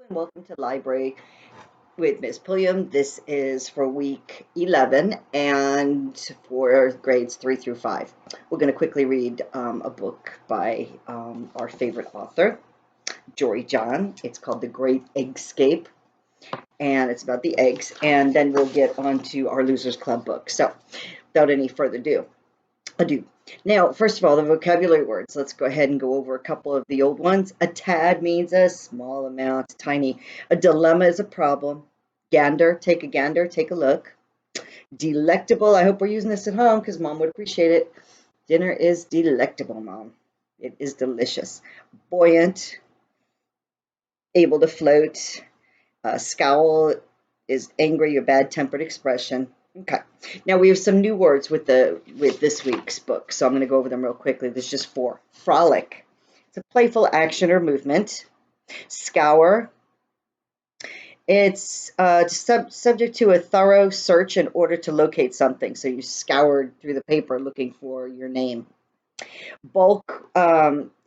and welcome to the library with Miss Pulliam. This is for week 11 and for grades 3 through 5. We're going to quickly read a book by our favorite author, Jory John. It's called The Great Eggscape, and it's about the eggs. And then we'll get on to our Losers Club book. So, without any further ado. Now, first of all, the vocabulary words. Let's go ahead and go over a couple of the old ones. A tad means a small amount, tiny. A dilemma is a problem. Gander, take a look. Delectable, I hope we're using this at home because Mom would appreciate it. Dinner is delectable, Mom. It is delicious. Buoyant, able to float. Scowl is angry or bad-tempered expression. Okay. Now we have some new words with this week's book, so I'm going to go over them real quickly. There's just 4. Frolic. It's a playful action or movement. Scour. It's subject to a thorough search in order to locate something. So you scoured through the paper looking for your name. Bulk.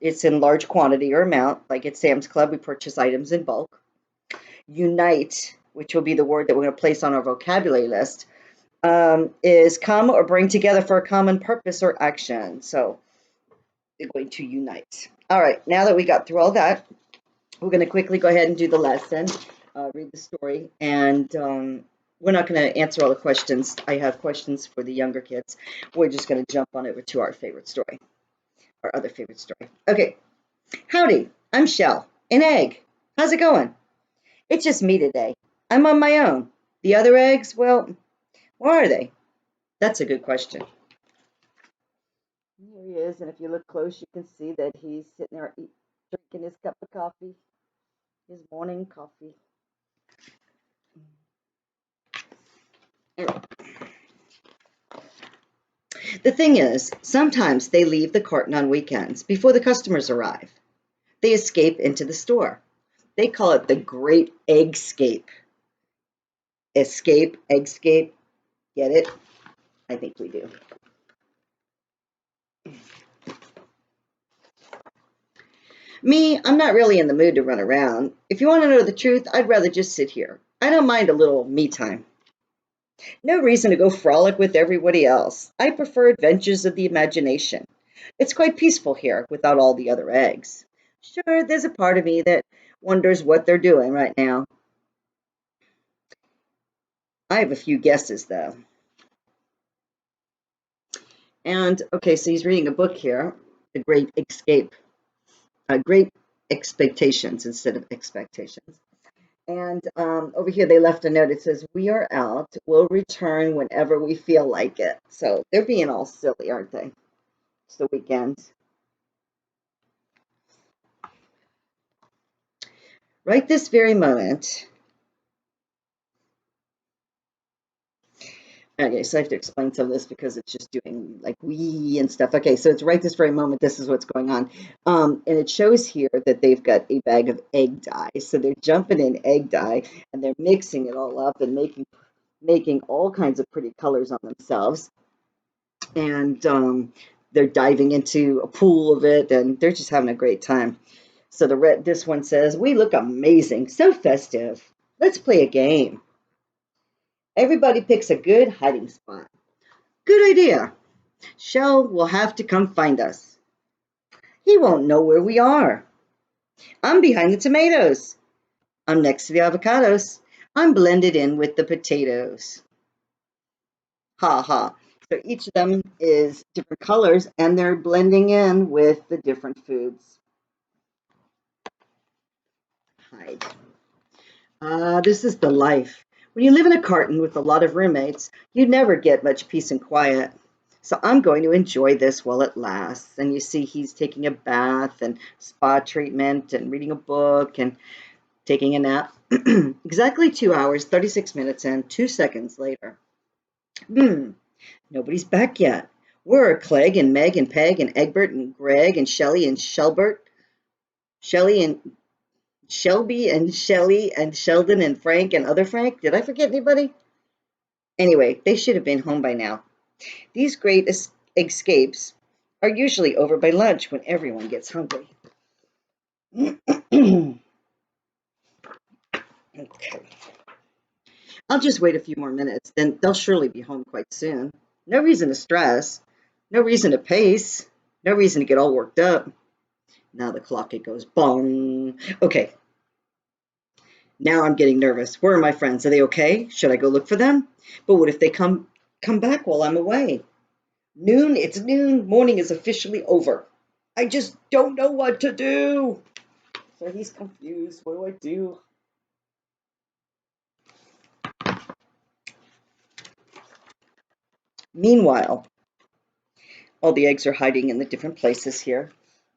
It's in large quantity or amount. Like at Sam's Club, we purchase items in bulk. Unite, which will be the word that we're going to place on our vocabulary list. Is come or bring together for a common purpose or action. So we're going to unite. All right, now that we got through all that, we're going to quickly go ahead and do the lesson, read the story, and we're not going to answer all the questions. I have questions for the younger kids. We're just going to jump on over to our favorite story, our other favorite story. Okay, howdy, I'm Shell, an egg. How's it going? It's just me today. I'm on my own. The other eggs, well, where are they? That's a good question. Here he is, and if you look close, you can see that he's sitting there drinking his cup of coffee, his morning coffee. All right. The thing is, sometimes they leave the carton on weekends before the customers arrive. They escape into the store. They call it the Great Eggscape. Escape, eggscape, get it? I think we do. Me, I'm not really in the mood to run around. If you want to know the truth, I'd rather just sit here. I don't mind a little me time. No reason to go frolic with everybody else. I prefer adventures of the imagination. It's quite peaceful here without all the other eggs. Sure, there's a part of me that wonders what they're doing right now. I have a few guesses, though. And, okay, so he's reading a book here, The Great Escape. Great Expectations instead of expectations. And over here, they left a note. It says, "We are out. We'll return whenever we feel like it." So they're being all silly, aren't they? It's the weekend. Right this very moment. Okay, so I have to explain some of this because it's just doing like we and stuff. Okay, so it's right this very moment. This is what's going on. And it shows here that they've got a bag of egg dye. So they're jumping in egg dye and they're mixing it all up and making all kinds of pretty colors on themselves. And they're diving into a pool of it and they're just having a great time. So this one says, "We look amazing, so festive. Let's play a game. Everybody picks a good hiding spot." Good idea. Shell will have to come find us. He won't know where we are. I'm behind the tomatoes. I'm next to the avocados. I'm blended in with the potatoes. Ha ha. So each of them is different colors and they're blending in with the different foods. Hide. This is the life. When you live in a carton with a lot of roommates, you never get much peace and quiet. So I'm going to enjoy this while it lasts. And you see he's taking a bath and spa treatment and reading a book and taking a nap. Exactly 2 hours, 36 minutes and 2 seconds later. Nobody's back yet. Where are Clegg and Meg and Peg and Egbert and Greg and Shelley and Shelbert? Shelley and Shelby and Shelley and Sheldon and Frank and other Frank? Did I forget anybody? Anyway, they should have been home by now. These great escapes are usually over by lunch when everyone gets hungry. Okay. I'll just wait a few more minutes, then they'll surely be home quite soon. No reason to stress, no reason to pace, no reason to get all worked up. Now the clock, it goes bong. Okay, now I'm getting nervous. Where are my friends? Are they okay? Should I go look for them? But what if they come back while I'm away? Noon, it's noon. Morning is officially over. I just don't know what to do. So he's confused. What do I do? Meanwhile, all the eggs are hiding in the different places here.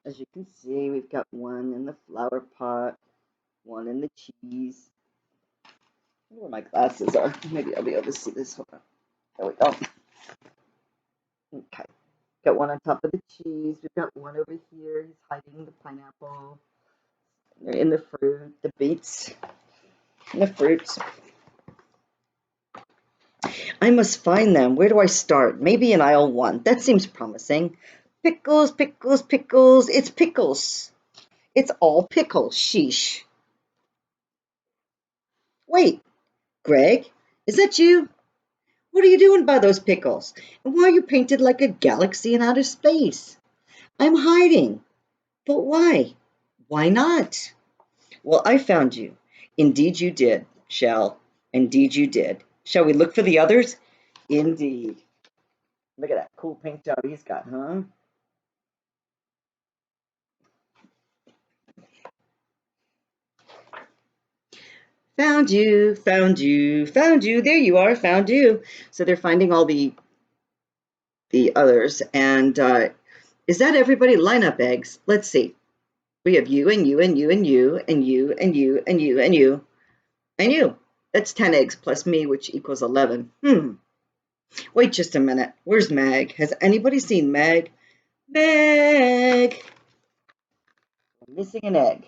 As you can see, we've got one in the flower pot, one in the cheese. I wonder where my glasses are. Maybe I'll be able to see this. Hold on. There we go. Okay. Got one on top of the cheese. We've got one over here. He's hiding the pineapple. They're in the fruit, the beets, and the fruits. I must find them. Where do I start? Maybe in aisle one. That seems promising. Pickles, pickles, pickles. It's pickles. It's all pickles. Sheesh. Wait, Greg, is that you? What are you doing by those pickles? And why are you painted like a galaxy in outer space? I'm hiding. But why? Why not? Well, I found you. Indeed you did, Shell. Indeed you did. Shall we look for the others? Indeed. Look at that cool paint job he's got, huh? Found you, found you, found you. There you are, found you. So they're finding all the others. And is that everybody? Line up eggs. Let's see. We have you and you and you and you and you and you and you and you and you. That's 10 eggs plus me, which equals 11. Wait just a minute. Where's Mag? Has anybody seen Mag? Meg! I'm missing an egg.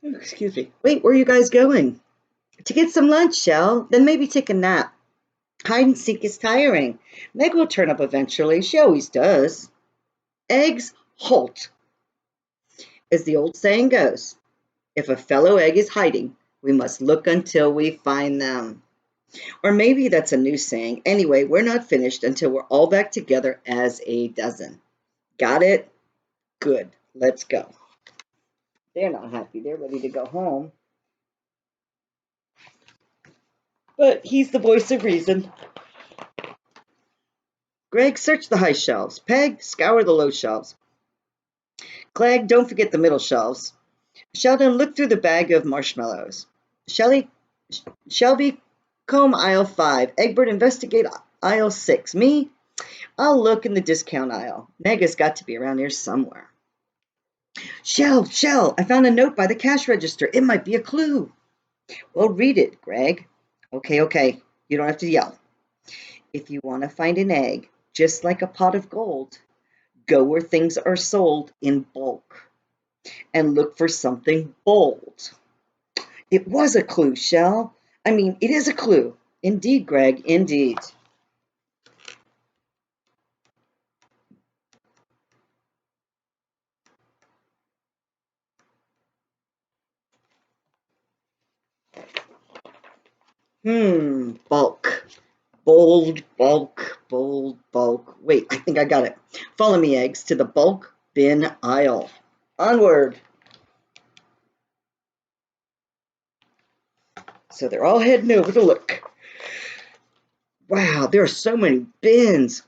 Oh, excuse me. Wait, where are you guys going? To get some lunch, Shell. Then maybe take a nap. Hide and seek is tiring. Meg will turn up eventually. She always does. Eggs, halt. As the old saying goes, if a fellow egg is hiding, we must look until we find them. Or maybe that's a new saying. Anyway, we're not finished until we're all back together as a dozen. Got it? Good. Let's go. They're not happy. They're ready to go home. But he's the voice of reason. Greg, search the high shelves. Peg, scour the low shelves. Clegg, don't forget the middle shelves. Sheldon, look through the bag of marshmallows. Shelby, comb aisle 5. Egbert, investigate aisle 6. Me, I'll look in the discount aisle. Meg has got to be around here somewhere. Shell, I found a note by the cash register. It might be a clue. Well, read it, Greg. Okay. You don't have to yell. If you want to find an egg, just like a pot of gold, go where things are sold in bulk and look for something bold. It was a clue, Shell. I mean, it is a clue. Indeed, Greg, indeed. Bulk. Bold, bulk, bold, bulk. Wait, I think I got it. Follow me, eggs, to the bulk bin aisle. Onward. So they're all heading over to look. Wow, there are so many bins.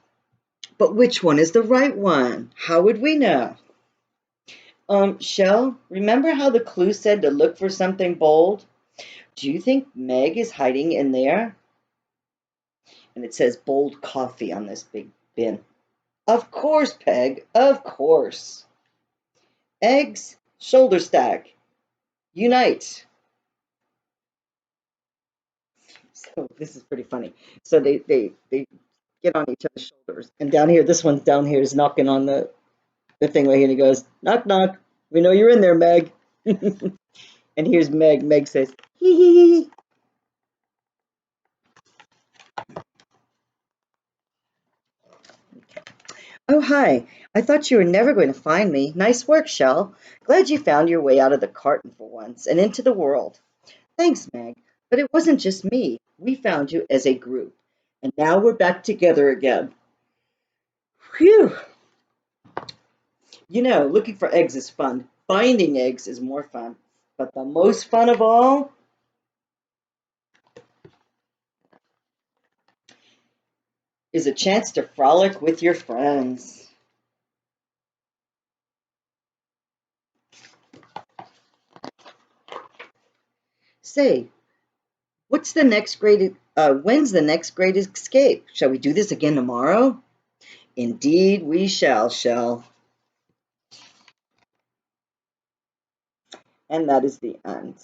But which one is the right one? How would we know? Shell, remember how the clue said to look for something bold? Do you think Meg is hiding in there? And it says bold coffee on this big bin. Of course, Peg, of course. Eggs, shoulder stack, unite. So this is pretty funny. So they get on each other's shoulders. And down here, this one's down here is knocking on the thing right here. And he goes, knock, knock. We know you're in there, Meg. And here's Meg. Meg says, hee hee hee. Oh, hi. I thought you were never going to find me. Nice work, Shell. Glad you found your way out of the carton for once and into the world. Thanks, Meg. But it wasn't just me. We found you as a group. And now we're back together again. Phew. Looking for eggs is fun. Finding eggs is more fun. But the most fun of all is a chance to frolic with your friends. Say, when's the next great escape? Shall we do this again tomorrow? Indeed, we shall. And that is the end.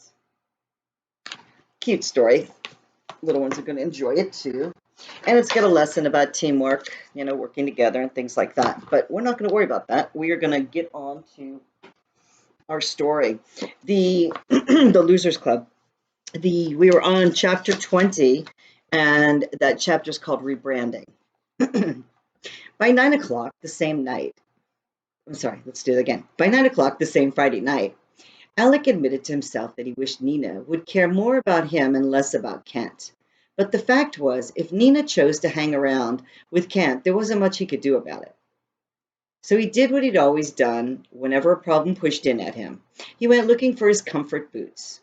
Cute story. Little ones are going to enjoy it too. And it's got a lesson about teamwork, working together and things like that. But we're not going to worry about that. We are going to get on to our story. The the Losers Club. We were on chapter 20, and that chapter is called Rebranding. By 9 o'clock the same night, I'm sorry, let's do it again. By 9 o'clock the same Friday night, Alec admitted to himself that he wished Nina would care more about him and less about Kent. But the fact was, if Nina chose to hang around with Kent, there wasn't much he could do about it. So he did what he'd always done whenever a problem pushed in at him. He went looking for his comfort boots.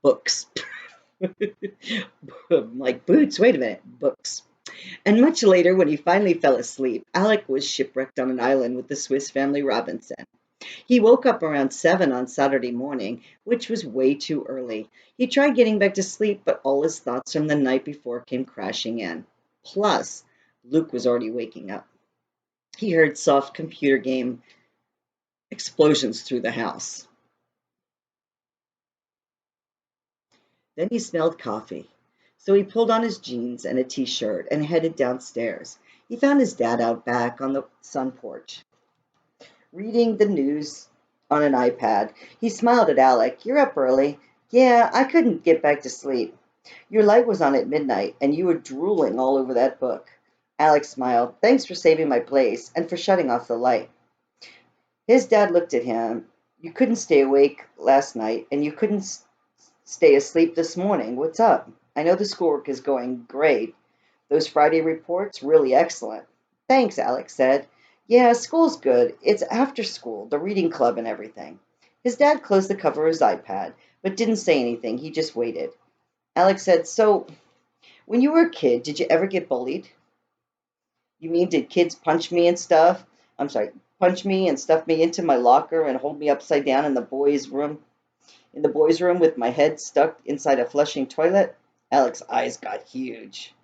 Books. Like boots, wait a minute, books. And much later, when he finally fell asleep, Alec was shipwrecked on an island with the Swiss family Robinson. He woke up around 7 on Saturday morning, which was way too early. He tried getting back to sleep, but all his thoughts from the night before came crashing in. Plus, Luke was already waking up. He heard soft computer game explosions through the house. Then he smelled coffee. So he pulled on his jeans and a t-shirt and headed downstairs. He found his dad out back on the sun porch, reading the news on an iPad. He smiled at Alec. You're up early. Yeah, I couldn't get back to sleep. Your light was on at midnight, and you were drooling all over that book. Alec smiled. Thanks for saving my place and for shutting off the light. His dad looked at him. You couldn't stay awake last night, and you couldn't stay asleep this morning. What's up? I know the schoolwork is going great. Those Friday reports, really excellent. Thanks, Alex said. Yeah, school's good. It's after school, the reading club and everything. His dad closed the cover of his iPad, but didn't say anything. He just waited. Alex said, So, when you were a kid, did you ever get bullied? You mean did kids punch me and stuff? I'm sorry, punch me and stuff me into my locker and hold me upside down in the boys' room with my head stuck inside a flushing toilet? Alex's eyes got huge.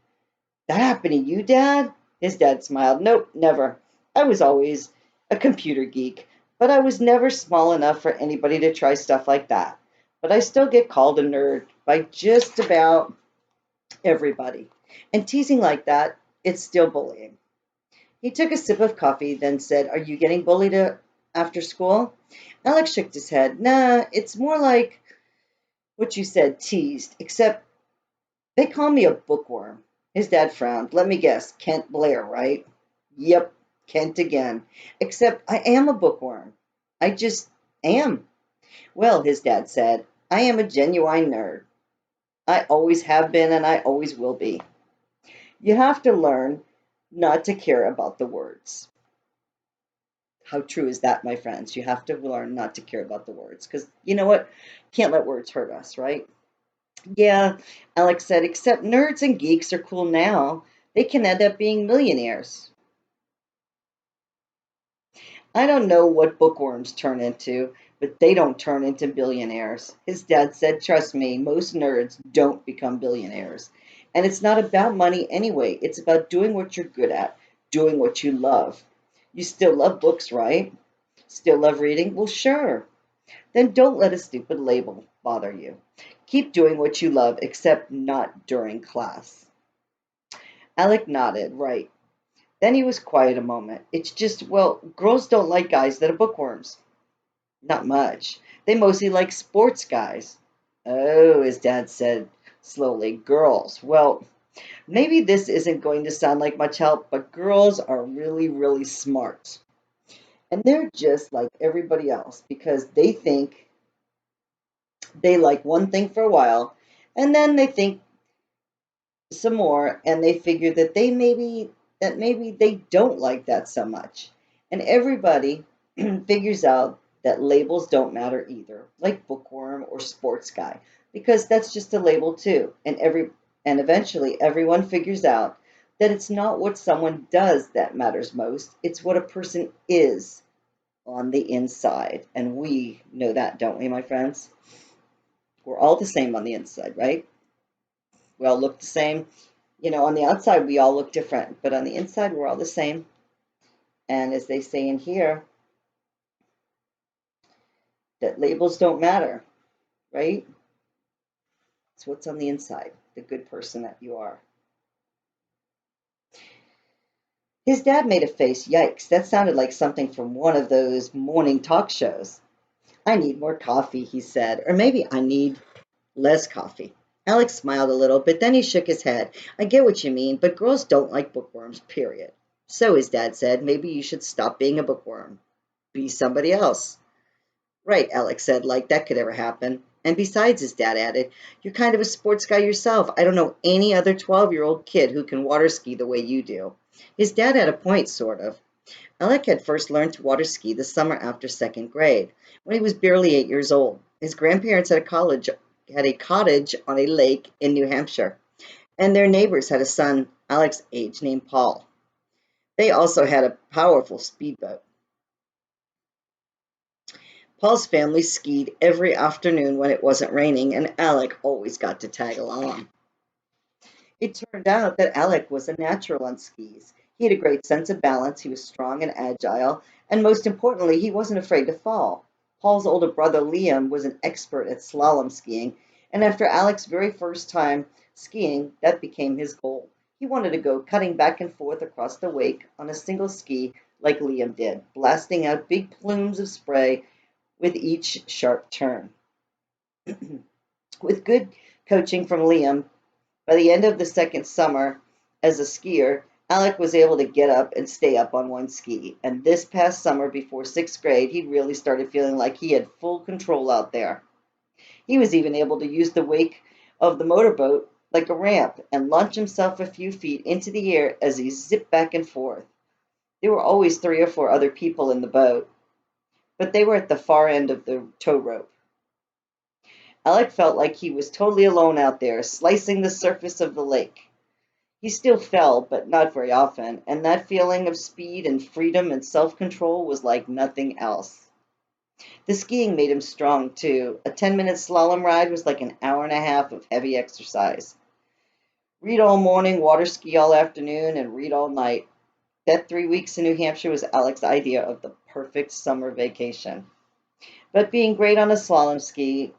That happened to you, Dad? His dad smiled. Nope, never. I was always a computer geek, but I was never small enough for anybody to try stuff like that. But I still get called a nerd by just about everybody. And teasing like that, it's still bullying. He took a sip of coffee, then said, Are you getting bullied after school? Alex shook his head. Nah, it's more like what you said, teased, except they call me a bookworm. His dad frowned. Let me guess, Kent Blair, right? Yep, Kent again. Except I am a bookworm. I just am. Well, his dad said, I am a genuine nerd. I always have been and I always will be. You have to learn not to care about the words. How true is that, my friends? You have to learn not to care about the words. Because you know what? Can't let words hurt us, right? Yeah, Alex said, except nerds and geeks are cool now. They can end up being millionaires. I don't know what bookworms turn into, but they don't turn into billionaires. His dad said, trust me, most nerds don't become billionaires. And it's not about money anyway. It's about doing what you're good at, doing what you love. You still love books, right? Still love reading? Well, sure. Then don't let a stupid label bother you. Keep doing what you love, except not during class. Alec nodded, right. Then he was quiet a moment. It's just, well, girls don't like guys that are bookworms. Not much. They mostly like sports guys. Oh, his dad said slowly, girls. Well, Maybe this isn't going to sound like much help, but girls are really, really smart. And they're just like everybody else because they think they like one thing for a while, and then they think some more and they figure that maybe they don't like that so much. And everybody figures out that labels don't matter either, like bookworm or sports guy, because that's just a label too. And eventually everyone figures out that it's not what someone does that matters most, it's what a person is on the inside. And we know that, don't we, my friends? We're all the same on the inside, right? We all look the same. On the outside, we all look different, but on the inside, we're all the same. And as they say in here, that labels don't matter, right? It's what's on the inside, the good person that you are. His dad made a face. Yikes, that sounded like something from one of those morning talk shows. I need more coffee, he said, or maybe I need less coffee. Alex smiled a little, but then he shook his head. I get what you mean, but girls don't like bookworms, period. So his dad said, maybe you should stop being a bookworm. Be somebody else. Right, Alex said, like that could ever happen. And besides, his dad added, you're kind of a sports guy yourself. I don't know any other 12-year-old kid who can water ski the way you do. His dad had a point, sort of. Alec had first learned to water ski the summer after second grade, when he was barely 8 years old. His grandparents had a cottage on a lake in New Hampshire, and their neighbors had a son Alec's age named Paul. They also had a powerful speedboat. Paul's family skied every afternoon when it wasn't raining, and Alec always got to tag along. It turned out that Alec was a natural on skis. He had a great sense of balance, he was strong and agile, and most importantly, he wasn't afraid to fall. Paul's older brother Liam was an expert at slalom skiing, and after Alec's very first time skiing, that became his goal. He wanted to go cutting back and forth across the wake on a single ski like Liam did, blasting out big plumes of spray with each sharp turn. With good coaching from Liam, by the end of the second summer as a skier, Alec was able to get up and stay up on one ski. And this past summer, before sixth grade, he really started feeling like he had full control out there. He was even able to use the wake of the motorboat like a ramp and launch himself a few feet into the air as he zipped back and forth. There were always 3 or 4 other people in the boat, but they were at the far end of the tow rope. Alec felt like he was totally alone out there, slicing the surface of the lake. He still fell, but not very often, and that feeling of speed and freedom and self-control was like nothing else. The skiing made him strong, too. A 10-minute slalom ride was like an hour and a half of heavy exercise. Read all morning, water ski all afternoon, and read all night. That 3 weeks in New Hampshire was Alec's idea of the perfect summer vacation. But being great on a slalom ski,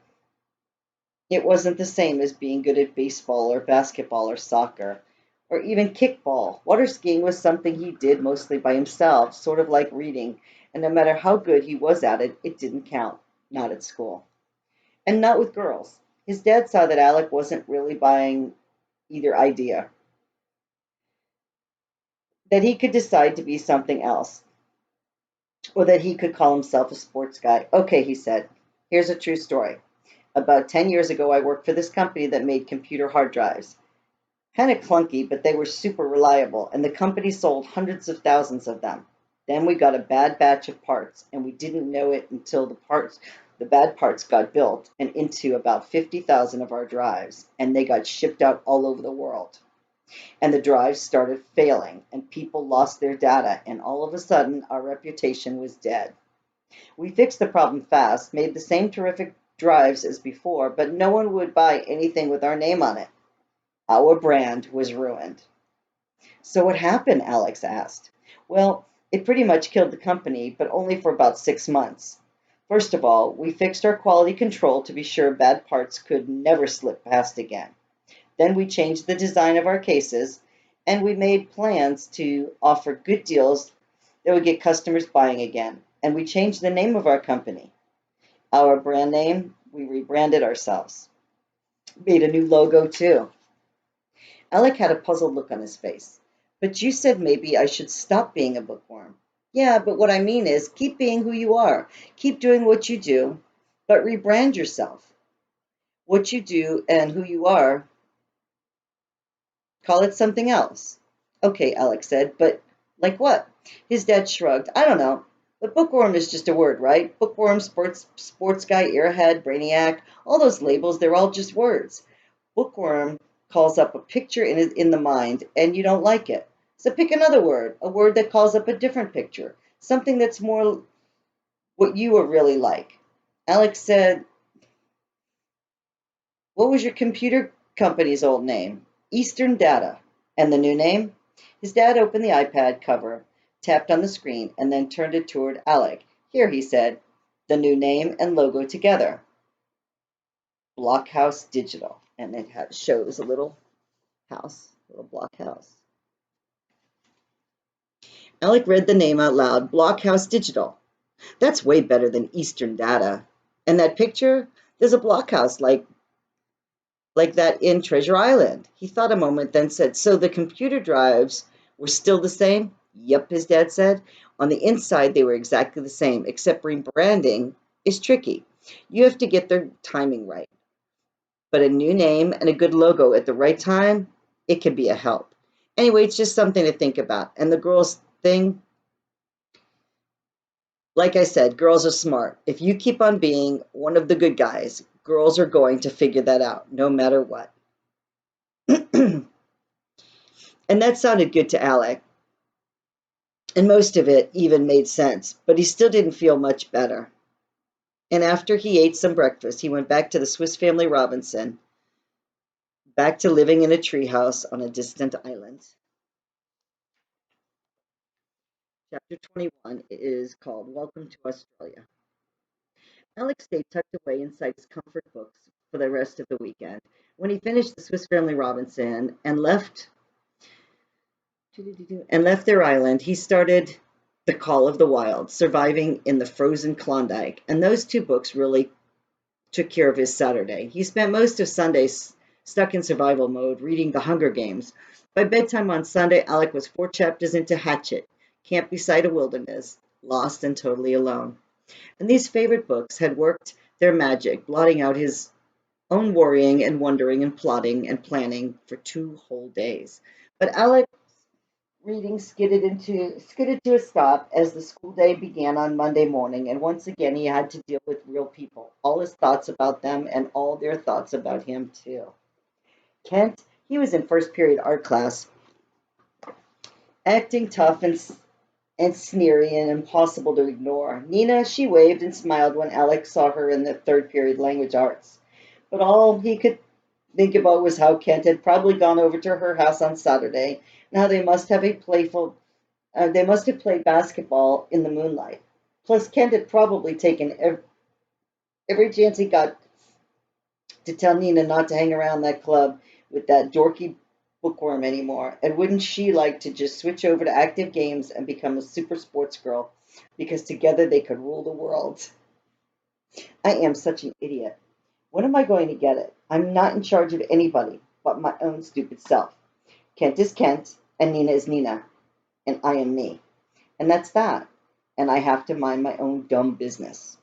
it wasn't the same as being good at baseball or basketball or soccer or even kickball. Water skiing was something he did mostly by himself, sort of like reading, and no matter how good he was at it, it didn't count, not at school. And not with girls. His dad saw that Alec wasn't really buying either idea, that he could decide to be something else, or that he could call himself a sports guy. Okay, he said, here's a true story. About 10 years ago, I worked for this company that made computer hard drives. Kind of clunky, but they were super reliable, and the company sold hundreds of thousands of them. Then we got a bad batch of parts, and we didn't know it until the bad parts got built and into about 50,000 of our drives, and they got shipped out all over the world. And the drives started failing, and people lost their data, and all of a sudden, our reputation was dead. We fixed the problem fast, made the same terrific drives as before, but no one would buy anything with our name on it. Our brand was ruined. So what happened? Alex asked. Well, it pretty much killed the company, but only for about 6 months. First of all, we fixed our quality control to be sure bad parts could never slip past again. Then we changed the design of our cases, and we made plans to offer good deals that would get customers buying again. And we changed the name of our company. Our brand name, we rebranded ourselves. Made a new logo too. Alec had a puzzled look on his face. But you said maybe I should stop being a bookworm. Yeah, but what I mean is keep being who you are. Keep doing what you do, but rebrand yourself. What you do and who you are, call it something else. Okay, Alex said, but like what? His dad shrugged. I don't know. But bookworm is just a word, right? Bookworm, sports guy, airhead, brainiac, all those labels, they're all just words. Bookworm calls up a picture in the mind and you don't like it. So pick another word, a word that calls up a different picture, something that's more what you are really like. Alex said, what was your computer company's old name? Eastern Data. And the new name? His dad opened the iPad cover, tapped on the screen, and then turned it toward Alec. Here, he said, the new name and logo together. Blockhouse Digital. And it shows a little house, a little block house. Alec read the name out loud, Blockhouse Digital. That's way better than Eastern Data. And that picture, there's a blockhouse like that in Treasure Island. He thought a moment, then said, so the computer drives were still the same? Yep, his dad said. On the inside, they were exactly the same, except rebranding is tricky. You have to get the timing right. But a new name and a good logo at the right time, it can be a help. Anyway, it's just something to think about. And the girls thing, like I said, girls are smart. If you keep on being one of the good guys, girls are going to figure that out, no matter what. And that sounded good to Alec. And most of it even made sense, but he still didn't feel much better. And after he ate some breakfast, he went back to the Swiss Family Robinson, back to living in a treehouse on a distant island. Chapter 21 is called Welcome to Australia. Alex stayed tucked away inside his comfort books for the rest of the weekend. When he finished the Swiss Family Robinson and left their island, he started The Call of the Wild, Surviving in the Frozen Klondike, and those two books really took care of his Saturday. He spent most of Sunday stuck in survival mode, reading The Hunger Games. By bedtime on Sunday, Alec was 4 chapters into Hatchet, Camp Beside a Wilderness, lost and totally alone. And these favorite books had worked their magic, blotting out his own worrying and wondering and plotting and planning for 2 whole days. But Alec's reading skidded to a stop as the school day began on Monday morning, and once again he had to deal with real people, all his thoughts about them and all their thoughts about him too. Kent, he was in first period art class, acting tough and sneery and impossible to ignore. Nina, she waved and smiled when Alex saw her in the third period language arts. But all he could think about was how Kent had probably gone over to her house on Saturday, and how they must have played basketball in the moonlight. Plus, Kent had probably taken every chance he got to tell Nina not to hang around that club with that dorky bookworm anymore. And wouldn't she like to just switch over to active games and become a super sports girl? Because together they could rule the world. I am such an idiot. When am I going to get it? I'm not in charge of anybody but my own stupid self. Kent is Kent, and Nina is Nina, and I am me. And that's that. And I have to mind my own dumb business.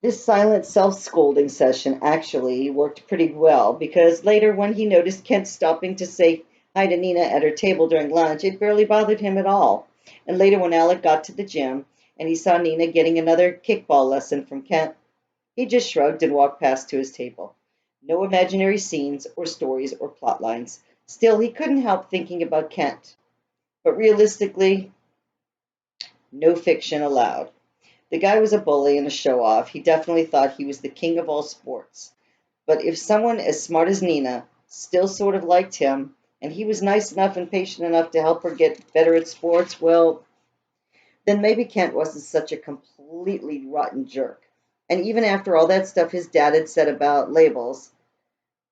This silent self-scolding session actually worked pretty well because later when he noticed Kent stopping to say hi to Nina at her table during lunch, it barely bothered him at all. And later when Alec got to the gym and he saw Nina getting another kickball lesson from Kent, he just shrugged and walked past to his table. No imaginary scenes or stories or plot lines. Still, he couldn't help thinking about Kent. But realistically, no fiction allowed. The guy was a bully and a show-off. He definitely thought he was the king of all sports. But if someone as smart as Nina still sort of liked him, and he was nice enough and patient enough to help her get better at sports, well, then maybe Kent wasn't such a completely rotten jerk. And even after all that stuff his dad had said about labels,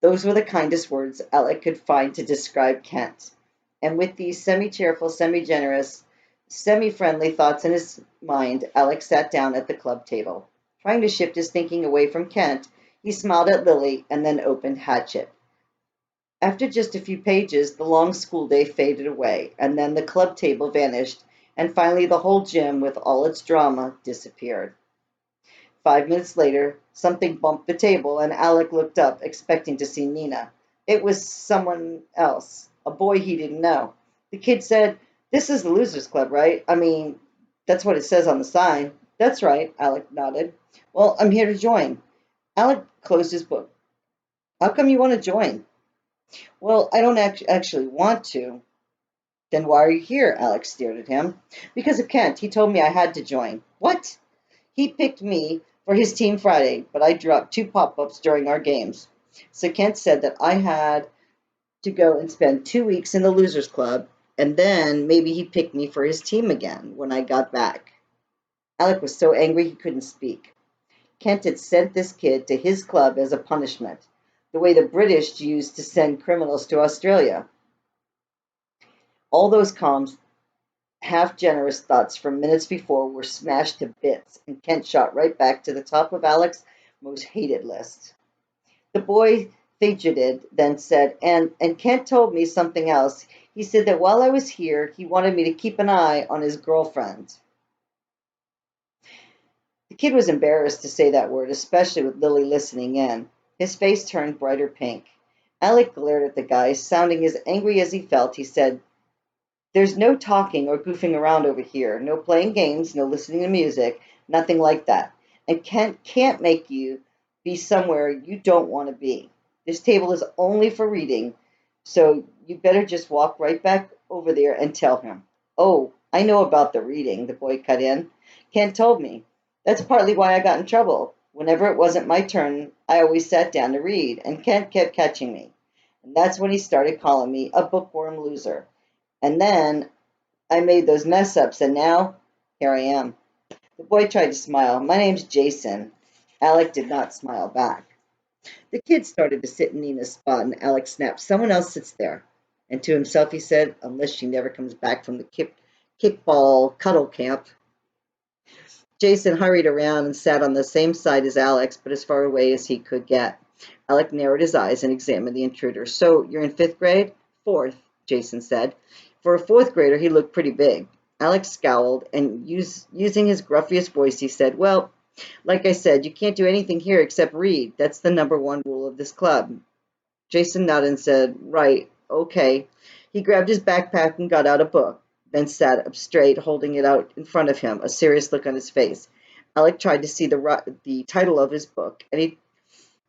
those were the kindest words Alec could find to describe Kent. And with these semi-cheerful, semi-generous, semi-friendly thoughts in his mind, Alex sat down at the club table. Trying to shift his thinking away from Kent, he smiled at Lily and then opened Hatchet. After just a few pages, the long school day faded away, and then the club table vanished, and finally the whole gym, with all its drama, disappeared. 5 minutes later, something bumped the table, and Alec looked up, expecting to see Nina. It was someone else, a boy he didn't know. The kid said, "This is the Losers Club, right? I mean, that's what it says on the sign." "That's right," Alec nodded. "Well, I'm here to join." Alec closed his book. "How come you want to join?" "Well, I don't actually want to." "Then why are you here?" Alex stared at him. "Because of Kent. He told me I had to join." "What?" "He picked me for his team Friday, but I dropped two pop-ups during our games. So Kent said that I had to go and spend 2 weeks in the Losers Club, and then maybe he'd pick me for his team again when I got back." Alec was so angry he couldn't speak. Kent had sent this kid to his club as a punishment, the way the British used to send criminals to Australia. All those calm, half-generous thoughts from minutes before were smashed to bits, and Kent shot right back to the top of Alec's most hated list. The boy fidgeted, then said, and Kent told me something else. He said that while I was here, he wanted me to keep an eye on his girlfriend." The kid was embarrassed to say that word, especially with Lily listening in. His face turned brighter pink. Alec glared at the guy, sounding as angry as he felt. He said, "There's no talking or goofing around over here. No playing games, no listening to music, nothing like that. And Kent can't make you be somewhere you don't want to be. This table is only for reading, so you better just walk right back over there and tell him." "Oh, I know about the reading," the boy cut in. "Kent told me. That's partly why I got in trouble. Whenever it wasn't my turn, I always sat down to read, and Kent kept catching me. And that's when he started calling me a bookworm loser. And then I made those mess ups, and now here I am." The boy tried to smile. "My name's Jason." Alec did not smile back. The kid started to sit in Nina's spot, and Alec snapped, "Someone else sits there." And to himself he said, "Unless she never comes back from the kickball cuddle camp." Jason hurried around and sat on the same side as Alex, but as far away as he could get. Alec narrowed his eyes and examined the intruder. "So you're in fifth grade?" "Fourth," Jason said. For a fourth grader, he looked pretty big. Alex scowled, and using his gruffiest voice, he said, "Well, like I said, you can't do anything here except read. That's the number one rule of this club." Jason nodded and said, "Right, okay." He grabbed his backpack and got out a book, then sat up straight, holding it out in front of him, a serious look on his face. Alec tried to see the title of his book, and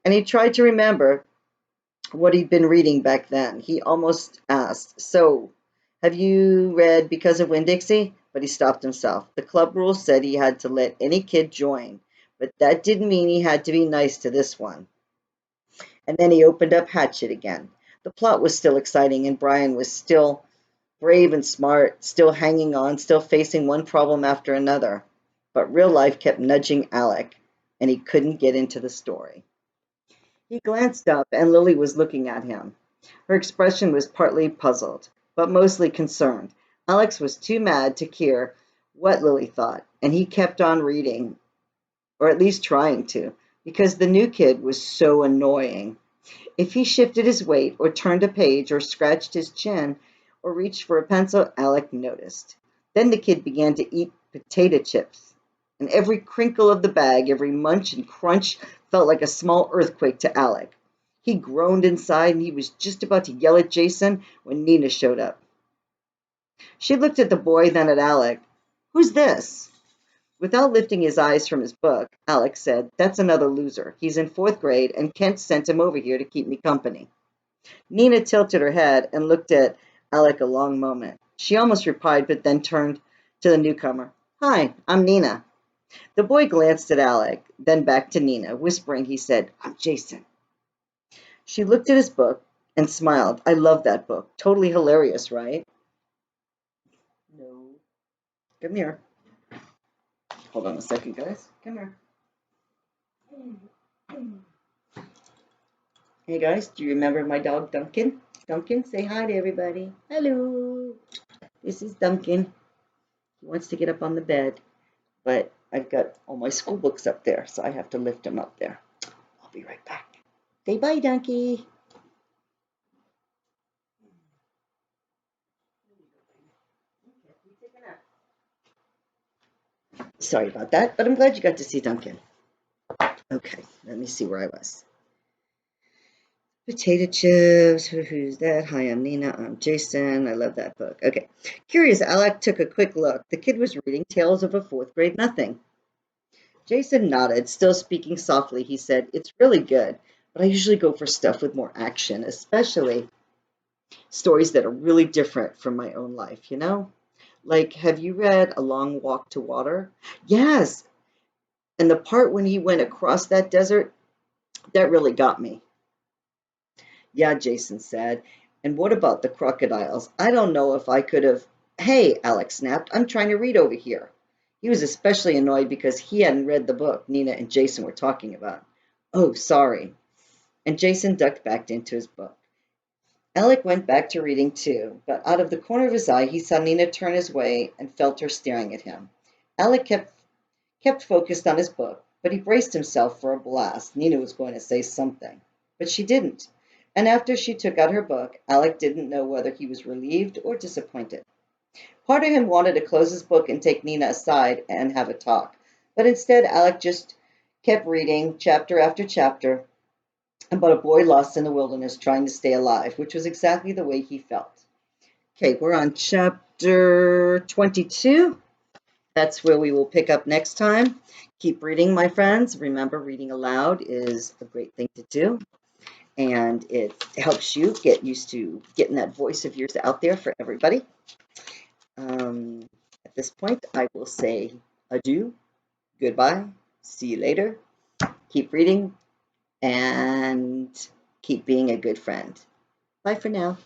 he tried to remember what he'd been reading back then. He almost asked, "So, have you read Because of Winn-Dixie?" But he stopped himself. The club rules said he had to let any kid join, but that didn't mean he had to be nice to this one. And then he opened up Hatchet again. The plot was still exciting, and Brian was still brave and smart, still hanging on, still facing one problem after another. But real life kept nudging Alec, and he couldn't get into the story. He glanced up, and Lily was looking at him. Her expression was partly puzzled, but mostly concerned. Alex was too mad to care what Lily thought, and he kept on reading, or at least trying to, because the new kid was so annoying. If he shifted his weight, or turned a page, or scratched his chin, or reached for a pencil, Alec noticed. Then the kid began to eat potato chips, and every crinkle of the bag, every munch and crunch felt like a small earthquake to Alec. He groaned inside, and he was just about to yell at Jason when Nina showed up. She looked at the boy, then at Alec. "Who's this?" Without lifting his eyes from his book, Alex said, "That's another loser. He's in fourth grade, and Kent sent him over here to keep me company." Nina tilted her head and looked at Alec a long moment. She almost replied, but then turned to the newcomer. "Hi, I'm Nina." The boy glanced at Alec, then back to Nina. Whispering, he said, "I'm Jason." She looked at his book and smiled. "I love that book. Totally hilarious, right?" "No." "Come here. Hold on a second, guys. Come here. Hey guys, do you remember my dog Duncan? Duncan, say hi to everybody. Hello. This is Duncan. He wants to get up on the bed, but I've got all my school books up there, so I have to lift him up there. I'll be right back. Say bye, Donkey. Sorry about that, but I'm glad you got to see Duncan. Okay, let me see where I was. Potato chips. Who's that? Hi, I'm Nina. I'm Jason. I love that book. Okay. Curious, Alec took a quick look. The kid was reading Tales of a Fourth Grade Nothing. Jason nodded, still speaking softly. He said, "It's really good, but I usually go for stuff with more action, especially stories that are really different from my own life, you know? Like, have you read A Long Walk to Water?" Yes. And the part when he went across that desert, that really got me. Yeah, Jason said. And what about the crocodiles? I don't know if I could have. Hey, Alex snapped. I'm trying to read over here. He was especially annoyed because he hadn't read the book Nina and Jason were talking about. Oh, sorry. And Jason ducked back into his book. Alec went back to reading too, but out of the corner of his eye he saw Nina turn his way and felt her staring at him. Alec kept focused on his book, but he braced himself for a blast. Nina was going to say something, but she didn't. And after she took out her book, Alec didn't know whether he was relieved or disappointed. Part of him wanted to close his book and take Nina aside and have a talk, but instead Alec just kept reading chapter after chapter about a boy lost in the wilderness trying to stay alive, which was exactly the way he felt. Okay, we're on chapter 22. That's where we will pick up next time. Keep reading, my friends. Remember, reading aloud is a great thing to do, and it helps you get used to getting that voice of yours out there for everybody. At this point, I will say adieu, goodbye, see you later. Keep reading and keep being a good friend. Bye for now.